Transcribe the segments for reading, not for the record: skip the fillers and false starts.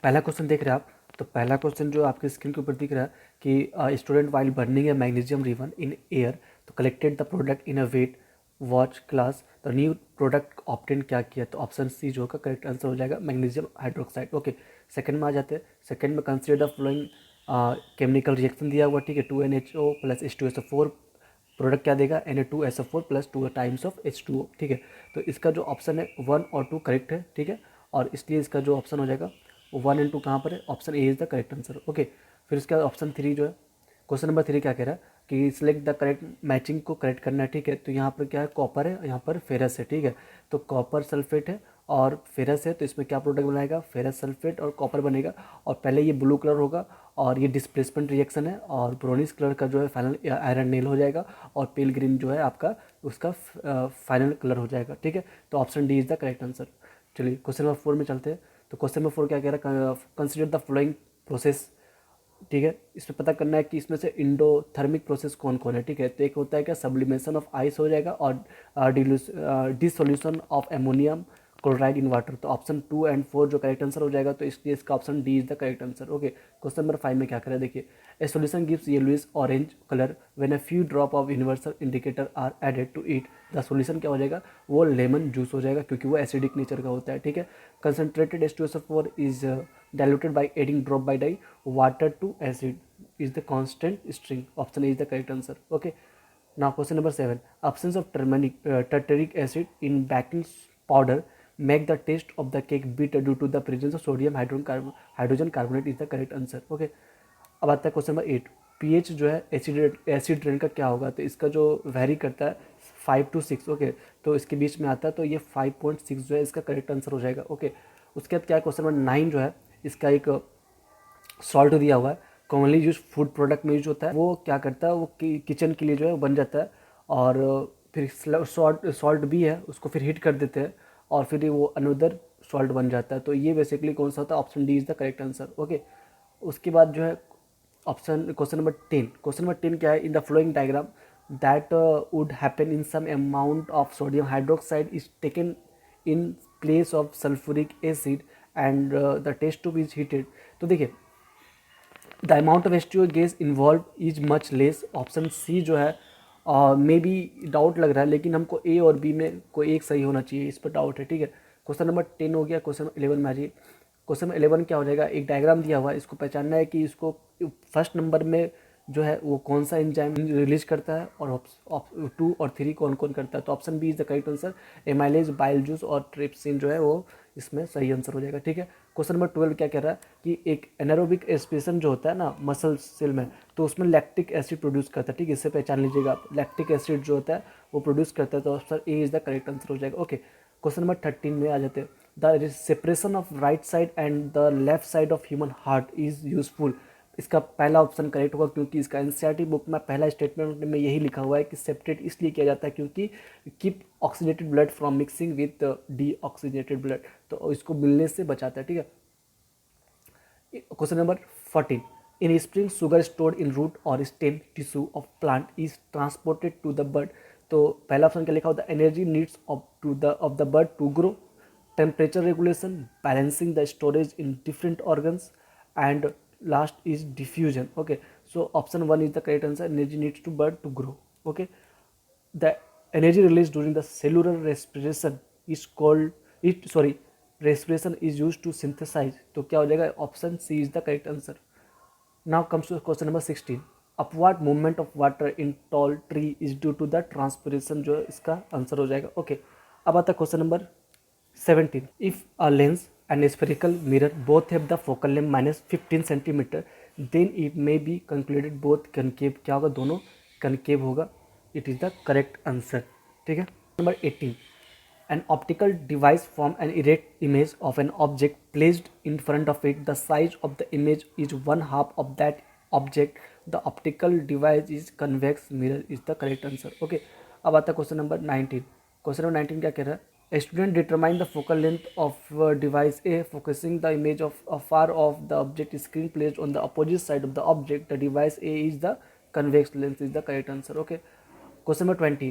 पहला क्वेश्चन देख रहे हैं आप। तो पहला क्वेश्चन जो आपके स्क्रीन के ऊपर दिख रहा है कि student while burning a magnesium ribbon in air तो collected the product in a wet watch glass the new product obtain क्या किया। तो ऑप्शन सी जो का करेक्ट आंसर हो जाएगा मैग्नीशियम हाइड्रोक्साइड। ओके, सेकंड में आ जाते हैं। सेकंड में consider the following chemical reaction दिया हुआ, ठीक है। 2NHO प्लस H2SO4 प्रोडक्ट क्या देगा, Na2SO4 plus 2 times of H2O, ठीक है। तो इसका जो ऑप्शन है 1 और 2 करेक्ट है, ठीक है। और इसलिए इसका जो ऑप्शन हो जाएगा 1 एंड 2 कहाँ पर है, option A is the correct answer. Okay, फिर उसके बाद ऑप्शन 3 जो है, क्वेश्चन नंबर 3 क्या कह रहा है कि सिलेक्ट द करेक्ट मैचिंग को करेक्ट करना है, ठीक है। तो यहाँ पर क्या है, कॉपर है, यहाँ पर फेरस है, ठीक है। तो कॉपर सल्फेट है और फेरस है, तो इसमें क्या प्रोडक्ट बनाएगा, फेरस सल्फेट और कॉपर बनेगा। और पहले ये ब्लू कलर होगा और ये डिस्प्लेसमेंट रिएक्शन है, और ब्रोनिस कलर का जो है फाइनल आयरन नेल हो जाएगा, और पेल ग्रीन जो है आपका उसका फाइनल कलर हो जाएगा, ठीक है। तो option D is the correct answer. चलिए क्वेश्चन नंबर 4 में चलते हैं। तो क्वेश्चन नंबर 4 क्या कह रहा है, कंसिडर द फॉलोइंग प्रोसेस, ठीक है। इसमें पता करना है कि इसमें से इंडोथर्मिक प्रोसेस कौन कौन है, ठीक है। तो एक होता है क्या, सब्लिमेशन ऑफ आइस हो जाएगा, और dissolution of ammonium chloride in water. तो ऑप्शन 2 एंड 4 जो करेक्ट आंसर हो जाएगा, तो इसलिए इसका option D is the correct answer. Okay, question number 5 में क्या करें, देखिए। A solution gives yellowish orange colour when a few drop of universal indicator are added to it. The solution क्या हो जाएगा, वो लेमन जूस हो जाएगा, क्योंकि वो एसिडिक नेचर का होता है, ठीक है। Concentrated H2SO4 is diluted by adding drop by dye water to acid is the constant string. Option A is the correct answer. Okay, now question number 7. Absence of tartaric acid in baking powder make the taste of the cake bitter due to the presence of sodium hydrogen carbonate is the correct answer. Okay, अब आता है question number 8। PH जो है acid rain का क्या होगा। तो इसका जो वेरी करता है 5 to 6, ओके। तो इसके बीच में आता है, तो ये 5.6 जो है इसका करेक्ट आंसर हो जाएगा। ओके, उसके बाद क्या है, क्वेश्चन नंबर 9 जो है, इसका एक सॉल्ट दिया हुआ है, कॉमनली यूज फूड प्रोडक्ट में यूज होता है। वो क्या करता है, वो किचन के लिए जो है बन जाता है, और फिर सॉल्ट भी है, उसको फिर हीट कर देते हैं, और फिर वो अनदर सॉल्ट बन जाता है। तो ये बेसिकली कौन सा होता है, option D is the correct answer. Okay, उसके बाद जो है option question number 10। Question number 10 क्या है, in the flowing diagram that would happen in some amount of sodium hydroxide is taken in place of sulphuric acid and the test tube is heated. तो देखिए, the amount of H2O gas involve is much less. Option C जो है may be doubt लग रहा है, लेकिन हमको ए और बी में कोई एक सही होना चाहिए, इस पर डाउट है, ठीक है। क्वेश्चन नंबर 10 हो गया। क्वेश्चन 11 में आ जाइए। क्वेश्चन नंबर 11 क्या हो जाएगा, एक डायग्राम दिया हुआ है, इसको पहचानना है कि इसको फर्स्ट नंबर में जो है वो कौन सा एंजाइम रिलीज करता है, और 2 और 3 कौन कौन करता है। तो option B is the correct answer. Amylase, bile juice और ट्रिप्सिन जो है वो इसमें सही आंसर हो जाएगा, ठीक है। क्वेश्चन नंबर 12 क्या कह रहा है कि एक एनारोबिक एक्सप्रेशन जो होता है ना मसल सेल में, तो उसमें लैक्टिक एसिड प्रोड्यूस करता है, ठीक है। इससे पहचान लीजिएगा आप, लैक्टिक एसिड जो होता है वो प्रोड्यूस करता है। तो option A is the correct answer हो जाएगा। ओके, क्वेश्चन नंबर 13 में आ जाते हैं। The separation of right side and the left side of human heart is useful. इसका पहला ऑप्शन करेक्ट होगा, क्योंकि इसका एनसीईआरटी बुक में पहला स्टेटमेंट में यही लिखा हुआ है कि सेपरेट इसलिए किया जाता है क्योंकि keep oxidated blood from mixing with deoxygenated blood, तो इसको मिलने से बचाता है, ठीक है। Question number 14। In spring sugar stored in root और stem tissue of plant is transported to the bud. तो पहला ऑप्शन क्या लिखा होता है, energy needs of the bud to grow, temperature regulation, balancing the storage in different organs, and last is diffusion. Okay, so option 1 is the correct answer, energy needs to bird to grow. Okay, the energy release during the cellular respiration is called it sorry respiration is used to synthesize। तो क्या हो जाएगा, option C is the correct answer. Now comes to question number 16। Upward movement of water in tall tree is due to the transpiration, जो इसका answer हो जाएगा। Okay, अब आता है question number 17। If a lens and spherical mirror both have the focal length -15 centimetre then it may be concluded both concave. क्या होगा, दोनों कनकेव होगा, it is the correct answer, ठीक है। Number 18। An optical device forms an erect image of an object placed in front of it. The size of the image is 1/2 of that object. The optical device is convex mirror is the correct answer. Okay, अब आता है question number 19। Question number 19 क्या कह रहा है, A student determine the focal length of device A focusing the image of far off the object screen placed on the opposite side of the object. The device A is the convex lens is the correct answer. Okay, question number 20.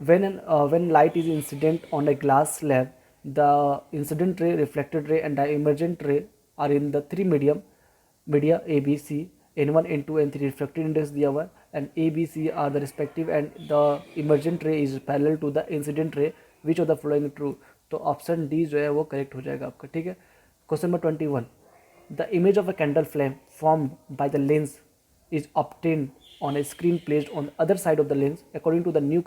When light is incident on a glass slab, the incident ray, reflected ray, and the emergent ray are in the three media A B C N1 N2 N3 refractive index दिया हुआ है and A B C are the respective and the emergent ray is parallel to the incident ray which of the following true. तो option D जो है वो correct हो जाएगा आपका, ठीक है। Question number 21, the image of a candle flame formed by the lens is obtained on a screen placed on the other side of the lens according to the new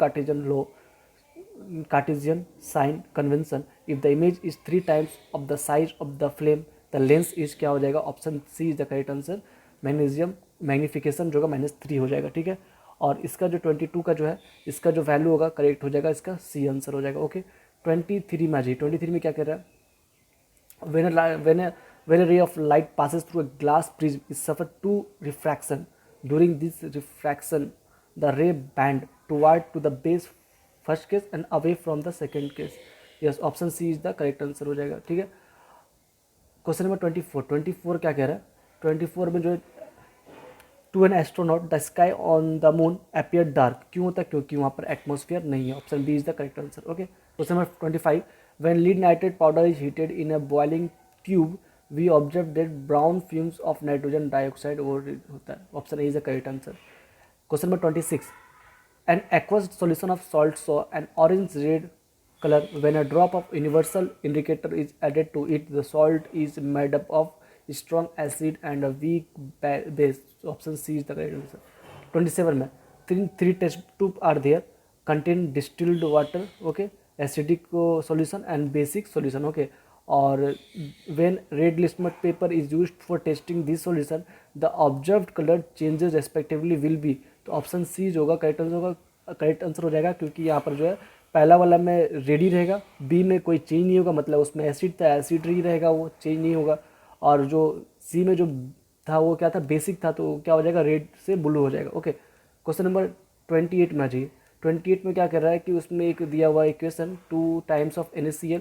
Cartesian sign convention. If the image is 3 times of the size of the flame, the lens is क्या हो जाएगा, option C is the correct answer, magnesium magnification जो होगा -3 हो जाएगा, ठीक है। और इसका जो 22 का जो है इसका जो वैल्यू होगा करेक्ट हो जाएगा, इसका सी आंसर हो जाएगा, ओके। 23 में आ जाइए, 23 में क्या कह रहा है, when a ray of light passes through a glass prism it suffers 2 refraction. During this refraction the ray bend toward to the base first case and away from the second case. Yes, option C is the correct answer हो जाएगा, ठीक है। Question number 24 क्या कह रहा है, 24 में जो है to an astronaut the sky on the moon appear dark, क्यों होता है, क्योंकि वहाँ पर एटमॉस्फेयर नहीं है, option B is the correct answer, okay. Question number 25, when lead nitrate powder is heated in a boiling tube we observe that brown fumes of nitrogen dioxide वो होता है, option A is the correct answer. Question number 26, an aqueous solution of salt saw an orange red color when a drop of universal indicator is added to it. The salt is made up of strong acid and a weak base, option C is the correct answer। 27 में three test tube are there contain distilled water, okay, acidic solution and basic solution, okay। और when red litmus paper is used for testing this solution the observed color changes respectively will be, तो option C जो होगा correct answer होगा, correct answer हो जाएगा, क्योंकि यहाँ पर जो है पहला वाला में रेडी रहेगा, बी में कोई चेंज नहीं होगा, मतलब उसमें एसिड था एसिड ही रहेगा, वो चेंज नहीं होगा। और जो सी में जो था वो क्या था, बेसिक था, तो क्या हो जाएगा, रेड से ब्लू हो जाएगा, ओके। क्वेश्चन नंबर 28 में आ जाइए, 28 में क्या कर रहा है कि उसमें एक दिया हुआ इक्वेशन 2 टाइम्स ऑफ NaCl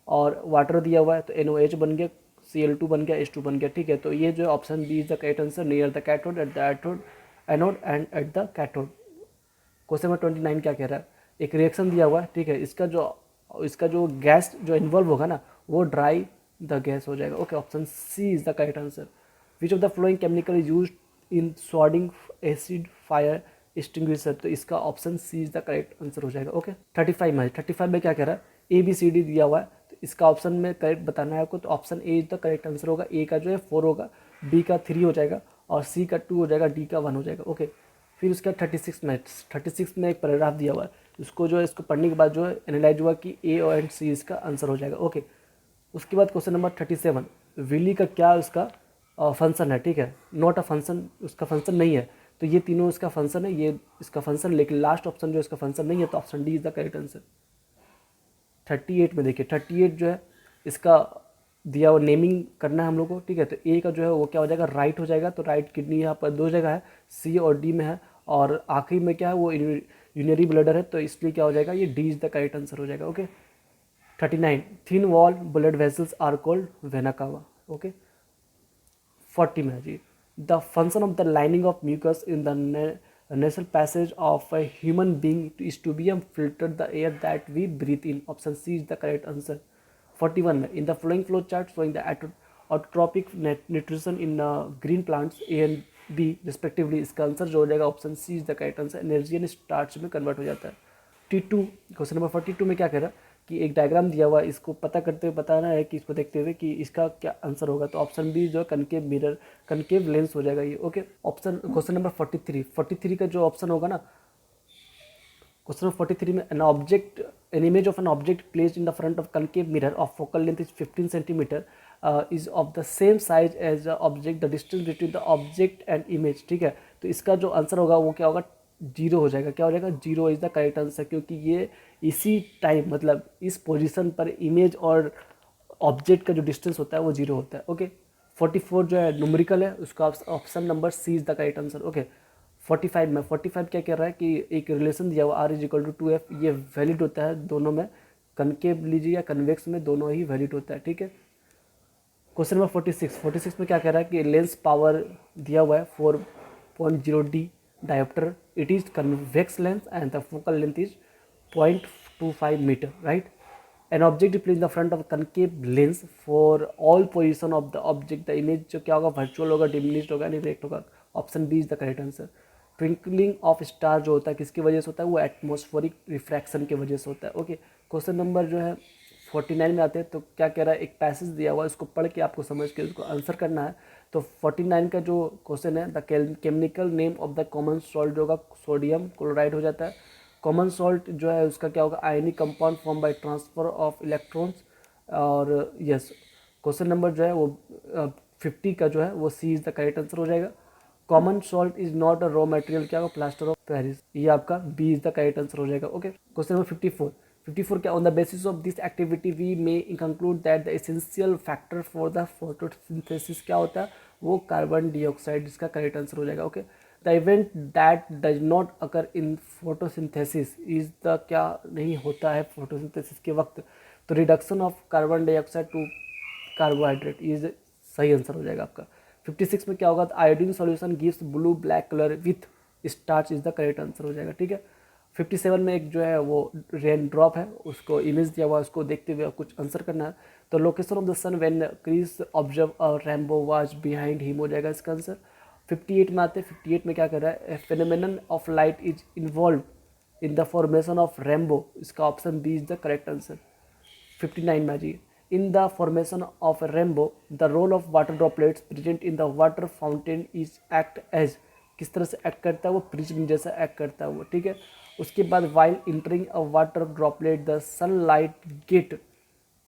और वाटर दिया हुआ है, तो NOH बन गया, Cl2 बन गया, H2 बन गया, ठीक है। तो ये जो option B is the correct answer, near the cathode at the anode and at the cathode. Question number 29 क्या कह रहा है, एक रिएक्शन दिया हुआ है, ठीक है, इसका जो गैस जो इन्वॉल्व होगा ना वो ड्राई द गैस हो जाएगा, okay, option C is the correct answer. Which of the following chemical is use in सॉर्डिंग एसिड फायर एक्सटिंग्विशर, तो इसका option C is the correct answer हो जाएगा, ओके। 35 में क्या कह रहा है, ABCD दिया हुआ है, तो इसका ऑप्शन में करेक्ट बताना है आपको, तो option A is the correct answer होगा। ए का जो है 4 होगा, बी का 3 हो जाएगा और सी का 2 हो जाएगा, डी का 1 हो जाएगा, ओके। फिर उसका 36 में एक पैराग्राफ दिया हुआ है, उसको जो है इसको पढ़ने के बाद जो है एनालाइज हुआ कि ए और एंड सी इसका आंसर हो जाएगा, ओके। उसके बाद क्वेश्चन नंबर 37, विली का क्या उसका फंक्शन है, ठीक है, नॉट अ फंक्शन, उसका फंक्शन नहीं है, तो ये तीनों इसका फंक्शन है, ये इसका फंक्शन, लेकिन लास्ट ऑप्शन जो इसका फंक्शन नहीं है, तो option D is the correct answer. 38 में देखिए, 38 जो है इसका दिया हुआ नेमिंग करना है हम लोग को, ठीक है। तो ए का जो है वो क्या हो जाएगा, राइट हो जाएगा, तो राइट किडनी यहाँ पर 2 जगह है, सी और डी में है, और आखिरी में क्या है वो यूरिनरी ब्लडर है, तो इसलिए क्या हो जाएगा, ये D is the correct answer हो जाएगा, okay. 39, thin wall blood vessels are called vena cava, okay. 40 में जी, the function of the lining of mucus in the nasal passage of a human being is to be filter the air that we breathe in, option C is the correct answer। 41 में, in the following flow chart showing the autotrophic nutrition in green plants A and B respectively, इसका answer जो हो जाएगा option C is the correct answer, energy and starch में convert हो जाता है। 42 question number 42 में क्या कह रहा है कि एक डायग्राम दिया हुआ है, इसको पता करते हुए बताना है कि इसको देखते हुए कि इसका क्या आंसर होगा, तो ऑप्शन बी जो कनकेव मिरर कनकेव लेंस हो जाएगा ये, ओके। ऑप्शन क्वेश्चन नंबर 43 का जो ऑप्शन होगा ना, क्वेश्चन नंबर 43 में an image of an object placed in the front of concave mirror of focal length is 15 centimeter is of the same size as the object, the distance between the object and image, ठीक है। तो इसका जो answer होगा वो क्या होगा, 0 हो जाएगा, क्या हो जाएगा, 0 इज द करेक्ट आंसर, क्योंकि ये इसी टाइम मतलब इस पोजीशन पर इमेज और ऑब्जेक्ट का जो डिस्टेंस होता है वो 0 होता है, ओके। 44 जो है न्यूमेरिकल है, उसका option number C is the correct answer, okay. 45 क्या कह रहा है कि एक रिलेशन दिया हुआ R=2F, ये वैलिड होता है दोनों में, कनकेव लीजिए या कन्वेक्स में, दोनों ही वैलिड होता है, ठीक है। क्वेश्चन नंबर 46 में क्या कह रहा है कि लेंस पावर दिया हुआ है 4.0D dioptre, it is convex lens and the focal length is 0.25 meter, right। An object place in the front of concave lens for all position of the object, the image जो क्या होगा, virtual होगा, diminished होगा, direct होगा। Option B is the correct answer. Twinkling of star जो होता है किसकी वजह से होता है, वो एटमॉस्फेरिक रिफ्रैक्शन की वजह से होता है। ओके, क्वेश्चन नंबर जो है 49 में आते हैं। तो क्या कह रहा है, एक पैसेज दिया हुआ है, उसको पढ़ के आपको समझ के उसको आंसर करना है। तो 49 का जो क्वेश्चन है, the chemical name of the common salt जो होगा सोडियम क्लोराइड हो जाता है। कॉमन सॉल्ट जो है उसका क्या होगा, ionic compound form by transfer of electrons. और यस, क्वेश्चन नंबर जो है वो 50 का जो है वो C is the correct answer हो जाएगा। Common salt is not a raw material, क्या होगा, प्लास्टर ऑफ पेरिस, ये आपका B is the correct answer हो जाएगा। ओके, क्वेश्चन नंबर 54 क्या, on the basis of this activity we may conclude that the essential factor for the photosynthesis क्या होता है, वो कार्बन डाइऑक्साइड, इसका करेक्ट आंसर हो जाएगा। Okay, the event that does not occur in photosynthesis is the, क्या नहीं होता है फोटोसिंथेसिस के वक्त, तो reduction of carbon dioxide to carbohydrate is सही आंसर हो जाएगा आपका। 56 में क्या होगा, iodine solution gives blue black colour with starch is the correct answer हो जाएगा। ठीक है, 57 में एक जो है वो रेन ड्रॉप है, उसको इमेज दिया हुआ है, उसको देखते हुए कुछ आंसर करना है। तो location of the sun when Chris observe a rainbow was behind him हो जाएगा इसका आंसर। 58 में आते हैं। 58 में क्या कर रहा है, phenomenon of light is involve in the formation of rainbow, इसका option B is the correct answer. 59 में आ जाइए, in the formation of a rainbow the role of water droplets present in the water fountain is act as, किस तरह से act करता है वो, प्रिज्म जैसा एक्ट करता है वो। ठीक है, उसके बाद while entering a water droplet the sunlight gate